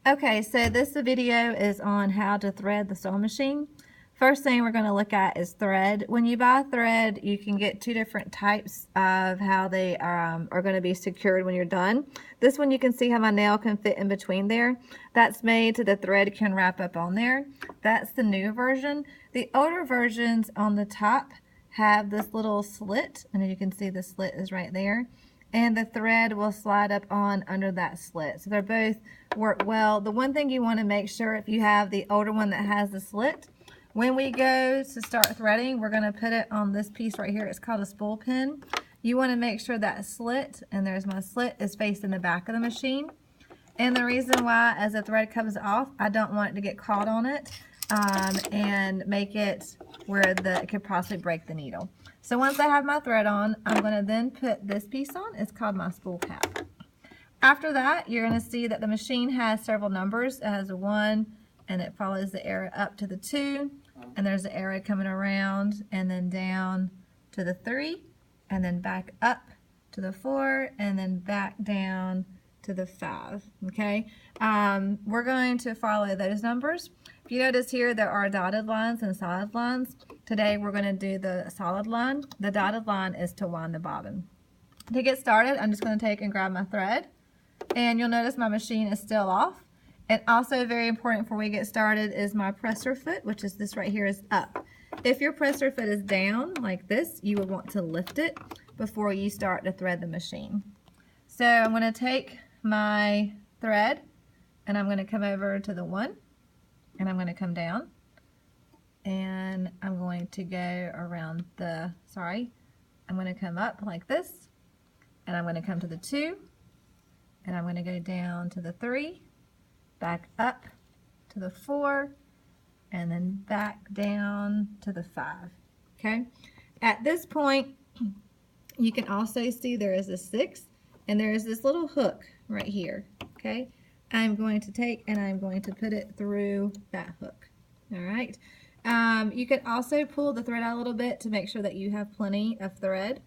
Okay, so this video is on how to thread the sewing machine. First thing we're going to look at is thread. When you buy thread, you can get two different types of how they are going to be secured when you're done. This one you can see how my nail can fit in between there. That's made so the thread can wrap up on there. That's the new version. The older versions on the top have this little slit, and you can see the slit is right there. And the thread will slide up on under that slit. So they're both work well. The one thing you want to make sure, if you have the older one that has the slit, when we go to start threading, we're going to put it on this piece right here. It's called a spool pin. You want to make sure that slit, and there's my slit, is facing the back of the machine. And the reason why, as the thread comes off, I don't want it to get caught on it and make it where it could possibly break the needle. So once I have my thread on, I'm going to then put this piece on. It's called my spool cap. After that, you're going to see that the machine has several numbers. It has a 1, and it follows the arrow up to the 2, and there's an arrow coming around and then down to the 3, and then back up to the 4, and then back down to the 5. Okay, we're going to follow those numbers. If you notice here, there are dotted lines and solid lines. Today we're going to do the solid line. The dotted line is to wind the bobbin. To get started, I'm just going to take and grab my thread, and you'll notice my machine is still off. And also very important before we get started is my presser foot, which is this right here, is up. If your presser foot is down like this, you would want to lift it before you start to thread the machine. So I'm going to take my thread, and I'm going to come over to the 1, and I'm going to come down, and I'm going to go around the, I'm going to come up like this, and I'm going to come to the 2, and I'm going to go down to the 3, back up to the 4, and then back down to the 5. Okay, at this point you can also see there is a 6, and there is this little hook right here. Okay, I'm going to take and I'm going to put it through that hook. All right, you can also pull the thread out a little bit to make sure that you have plenty of thread.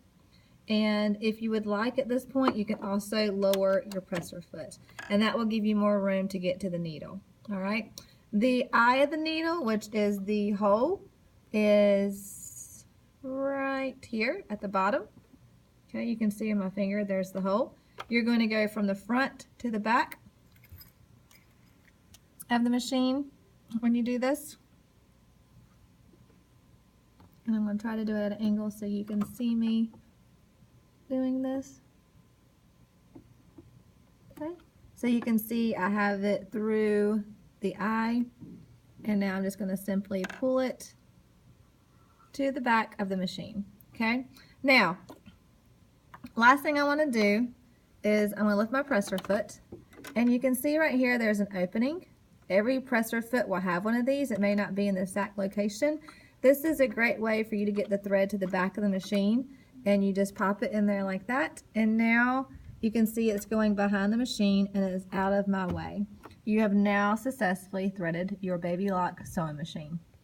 And if you would like, at this point, you can also lower your presser foot, and that will give you more room to get to the needle. All right, the eye of the needle, which is the hole, is right here at the bottom. Okay, you can see in my finger, there's the hole. You're going to go from the front to the back of the machine when you do this. And I'm going to try to do it at an angle so you can see me doing this. Okay, so you can see I have it through the eye, and now I'm just going to simply pull it to the back of the machine. Okay, now last thing I want to do is I'm going to lift my presser foot, and you can see right here there's an opening. Every presser foot will have one of these. It may not be in the exact location. This is a great way for you to get the thread to the back of the machine, and you just pop it in there like that, and now you can see it's going behind the machine and it is out of my way. You have now successfully threaded your Baby Lock sewing machine.